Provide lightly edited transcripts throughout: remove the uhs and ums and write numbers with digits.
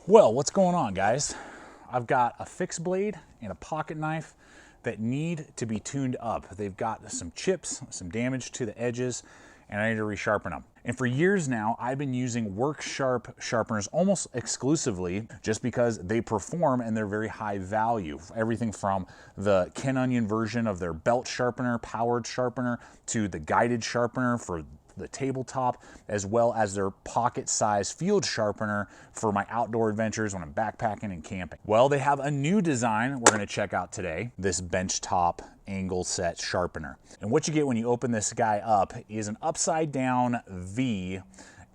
Well, what's going on, guys? I've got a fixed blade and a pocket knife that need to be tuned up. They've got some chips, some damage to the edges, and I need to resharpen them. And for years now, I've been using Work Sharp sharpeners almost exclusively just because they perform and they're very high value. Everything from the Ken Onion version of their belt sharpener, powered sharpener, to the guided sharpener for the tabletop, as well as their pocket-sized field sharpener for my outdoor adventures when I'm backpacking and camping. Well, they have a new design we're going to check out today, this Benchtop angle set sharpener. And what you get when you open this guy up is an upside down V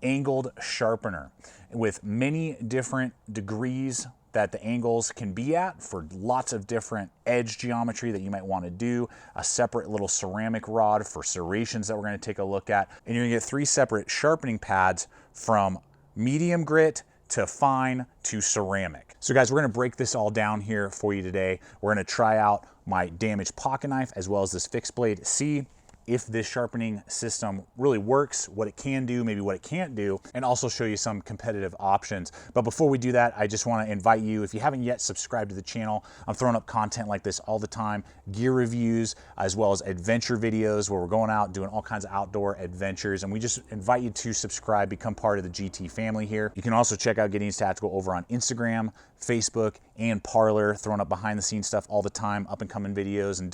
angled sharpener with many different degrees that the angles can be at for lots of different edge geometry that you might want to do, a separate little ceramic rod for serrations that we're going to take a look at, and you're going to get 3 separate sharpening pads from medium grit to fine to ceramic. So guys, we're going to break this all down here for you today. We're going to try out my damaged pocket knife as well as this fixed blade, see if this sharpening system really works, what it can do, maybe what it can't do, and also show you some competitive options. But before we do that, I just want to invite you, if you haven't yet subscribed to the channel, I'm throwing up content like this all the time, gear reviews, as well as adventure videos where we're going out doing all kinds of outdoor adventures, and we just invite you to subscribe, become part of the GT family here. You can also check out Gideonstactical over on Instagram, Facebook, and Parlor, throwing up behind the scenes stuff all the time, up and coming videos, and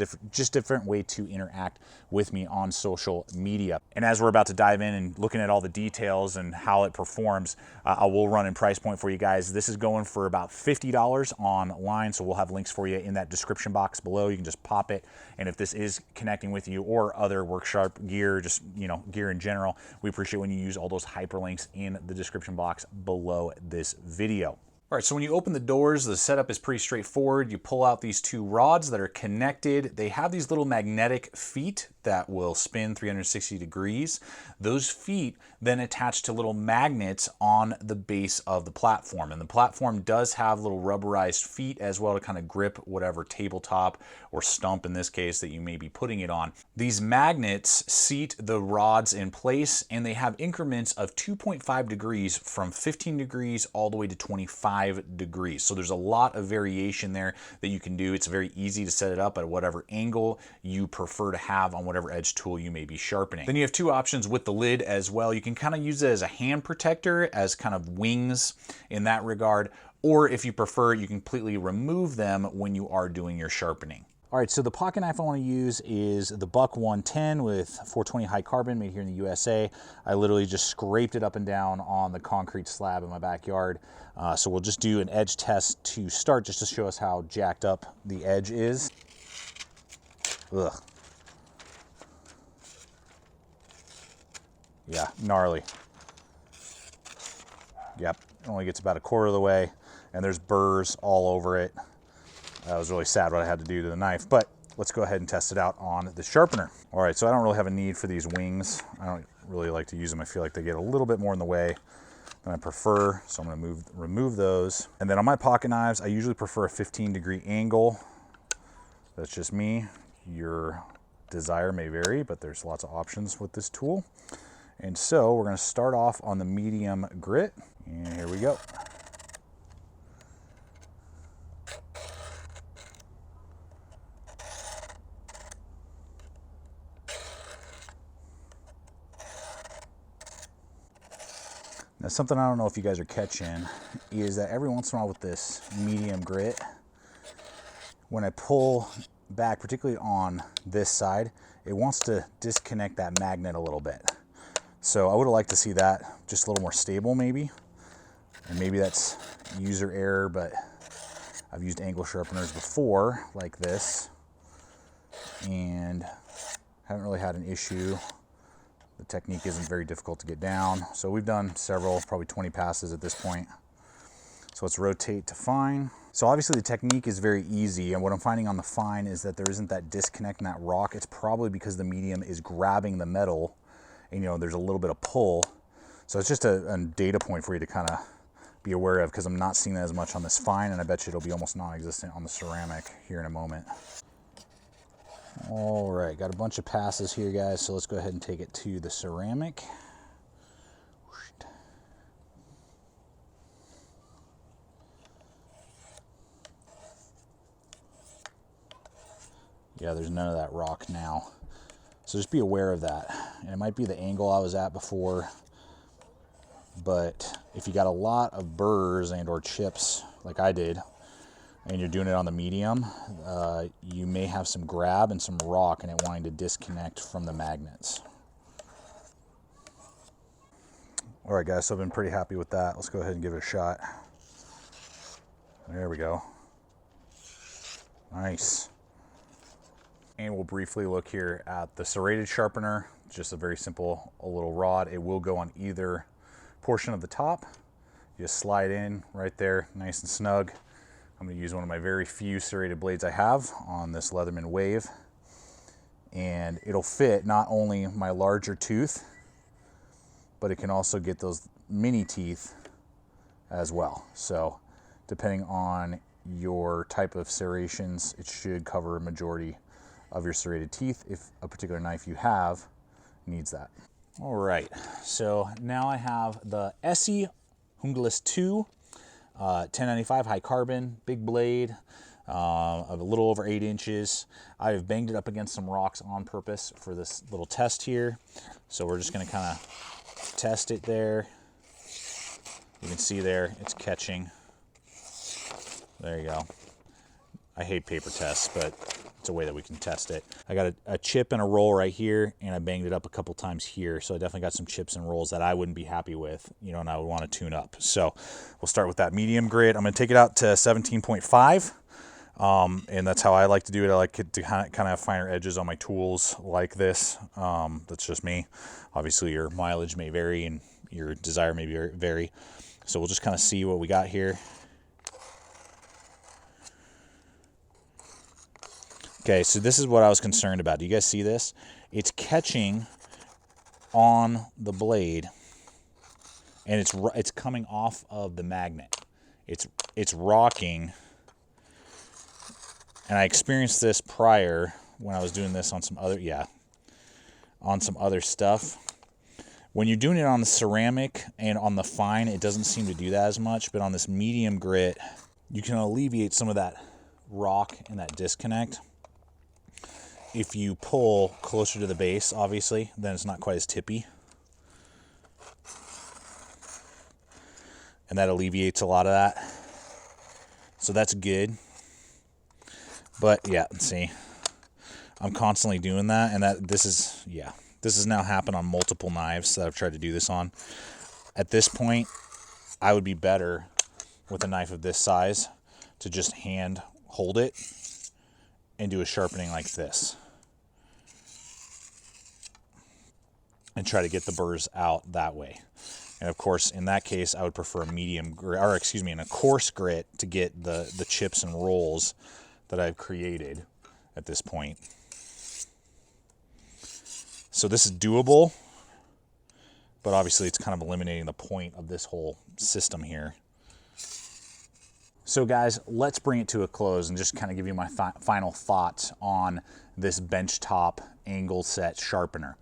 different way to interact with me on social media. And as we're about to dive in and looking at all the details and how it performs, I will run in price point for you guys. This is going for about $50 online, so we'll have links for you in that description box below. You can just pop it, and if this is connecting with you or other Work Sharp gear, just gear in general, we appreciate when you use all those hyperlinks in the description box below this video. All right, so when you open the doors, the setup is pretty straightforward. You pull out these 2 rods that are connected. They have these little magnetic feet that will spin 360 degrees. Those feet then attach to little magnets on the base of the platform. And the platform does have little rubberized feet as well to kind of grip whatever tabletop or stump in this case that you may be putting it on. These magnets seat the rods in place, and they have increments of 2.5 degrees from 15 degrees all the way to 25 degrees. So there's a lot of variation there that you can do. It's very easy to set it up at whatever angle you prefer to have on whatever edge tool you may be sharpening. Then you have 2 options with the lid as well. You can kind of use it as a hand protector, as kind of wings in that regard, or if you prefer, you completely remove them when you are doing your sharpening. All right, so the pocket knife I want to use is the Buck 110 with 420 high carbon, made here in the USA. I literally just scraped it up and down on the concrete slab in my backyard. So we'll just do an edge test to start, just to show us how jacked up the edge is. Ugh. Yeah, gnarly. Yep, it only gets about 1/4 of the way, and there's burrs all over it. That was really sad what I had to do to the knife, but let's go ahead and test it out on the sharpener. All right, so I don't really have a need for these wings. I don't really like to use them. I feel like they get a little bit more in the way than I prefer, so I'm gonna remove those. And then on my pocket knives, I usually prefer a 15-degree angle. That's just me. Your desire may vary, but there's lots of options with this tool. And so we're gonna start off on the medium grit, and here we go. Now, something I don't know if you guys are catching is that every once in a while with this medium grit, when I pull back, particularly on this side, it wants to disconnect that magnet a little bit. So I would have liked to see that just a little more stable maybe. And maybe that's user error, but I've used angle sharpeners before like this and haven't really had an issue. The technique isn't very difficult to get down. So we've done several, probably 20 passes at this point. So let's rotate to fine. So obviously the technique is very easy, and what I'm finding on the fine is that there isn't that disconnect in that rock. It's probably because the medium is grabbing the metal, and there's a little bit of pull. So it's just a data point for you to kind of be aware of, because I'm not seeing that as much on this fine, and I bet you it'll be almost non-existent on the ceramic here in a moment. All right, got a bunch of passes here, guys, so let's go ahead and take it to the ceramic. Yeah, there's none of that rock now. So just be aware of that. And it might be the angle I was at before, but if you got a lot of burrs and or chips like I did, and you're doing it on the medium, you may have some grab and some rock and it wanting to disconnect from the magnets. All right, guys, so I've been pretty happy with that. Let's go ahead and give it a shot. There we go. Nice. And we'll briefly look here at the serrated sharpener. Just a very simple little rod. It will go on either portion of the top. You just slide in right there, nice and snug. I'm going to use one of my very few serrated blades I have on this Leatherman Wave. And it'll fit not only my larger tooth, but it can also get those mini teeth as well. So depending on your type of serrations, it should cover a majority of your serrated teeth if a particular knife you have needs that. All right, so now I have the Essie Hunglis 2 1095 high carbon, big blade, of a little over 8 inches. I've banged it up against some rocks on purpose for this little test here. So we're just gonna kind of test it there. You can see there, it's catching. There you go. I hate paper tests, but it's a way that we can test it. I got a chip and a roll right here, and I banged it up a couple times here. So I definitely got some chips and rolls that I wouldn't be happy with, you know, and I would want to tune up. So we'll start with that medium grit. I'm going to take it out to 17.5. And that's how I like to do it. I like it to kind of have finer edges on my tools like this. That's just me. Obviously your mileage may vary and your desire may vary. So we'll just kind of see what we got here. Okay, so this is what I was concerned about. Do you guys see this? It's catching on the blade, and it's coming off of the magnet. It's rocking, and I experienced this prior when I was doing this on some other stuff. When you're doing it on the ceramic and on the fine, it doesn't seem to do that as much, but on this medium grit, you can alleviate some of that rock and that disconnect. If you pull closer to the base, obviously, then it's not quite as tippy. And that alleviates a lot of that. So that's good. But yeah, see, I'm constantly doing that, and this has now happened on multiple knives that I've tried to do this on. At this point, I would be better with a knife of this size to just hand hold it and do a sharpening like this and try to get the burrs out that way. And of course, in that case, I would prefer a medium grit, or excuse me, a coarse grit to get the chips and rolls that I've created at this point. So this is doable, but obviously it's kind of eliminating the point of this whole system here. So guys, let's bring it to a close and just kind of give you my final thoughts on this benchtop angle set sharpener.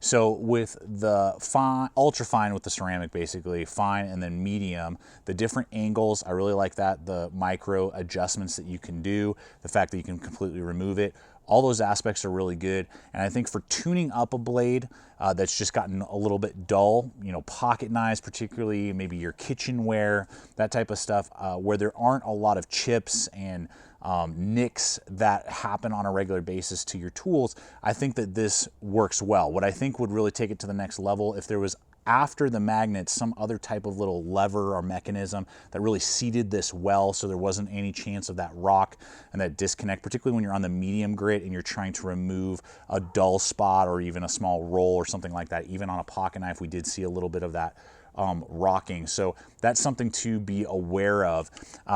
So with the fine, ultra fine with the ceramic, basically fine and then medium, the different angles, I really like that. The micro adjustments that you can do, the fact that you can completely remove it, all those aspects are really good. And I think for tuning up a blade that's just gotten a little bit dull, you know, pocket knives, particularly maybe your kitchenware, that type of stuff, where there aren't a lot of chips and nicks that happen on a regular basis to your tools, I think that this works well. What I think would really take it to the next level, if there was after the magnet some other type of little lever or mechanism that really seated this well so there wasn't any chance of that rock and that disconnect, particularly when you're on the medium grit and you're trying to remove a dull spot or even a small roll or something like that. Even on a pocket knife, we did see a little bit of that rocking. So that's something to be aware of.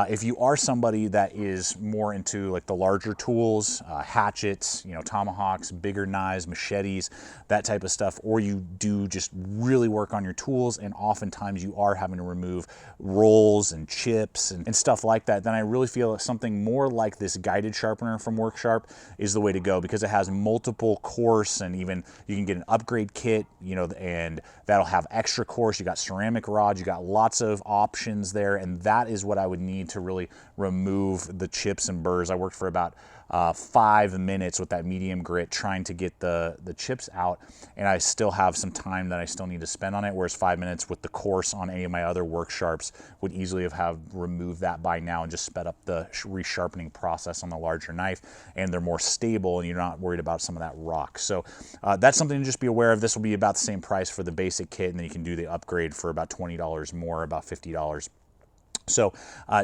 If you are somebody that is more into like the larger tools, hatchets, you know, tomahawks, bigger knives, machetes, that type of stuff, or you do just really work on your tools and oftentimes you are having to remove rolls and chips and stuff like that, then I really feel that something more like this guided sharpener from WorkSharp is the way to go, because it has multiple course, and even you can get an upgrade kit, you know, and that'll have extra course. You got ceramic rods, you got lots of options there, and that is what I would need to really remove the chips and burrs. I worked for about 5 minutes with that medium grit trying to get the chips out, and I still have some time that I still need to spend on it, whereas 5 minutes with the coarse on any of my other work sharps would easily have removed that by now and just sped up the resharpening process on the larger knife, and they're more stable and you're not worried about some of that rock. So that's something to just be aware of. This will be about the same price for the basic kit, and then you can do the upgrade for about $20 more, about $50. So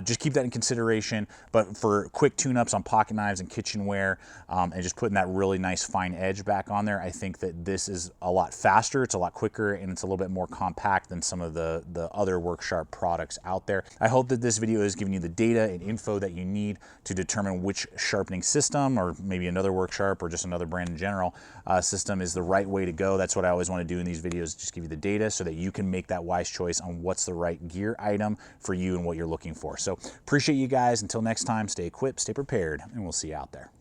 just keep that in consideration. But for quick tune-ups on pocket knives and kitchenware, and just putting that really nice fine edge back on there, I think that this is a lot faster, it's a lot quicker, and it's a little bit more compact than some of the other WorkSharp products out there. I hope that this video is giving you the data and info that you need to determine which sharpening system, or maybe another WorkSharp or just another brand in general system, is the right way to go. That's what I always want to do in these videos, just give you the data so that you can make that wise choice on what's the right gear item for you and what you're looking for. So appreciate you guys. Until next time, stay equipped, stay prepared, and we'll see you out there.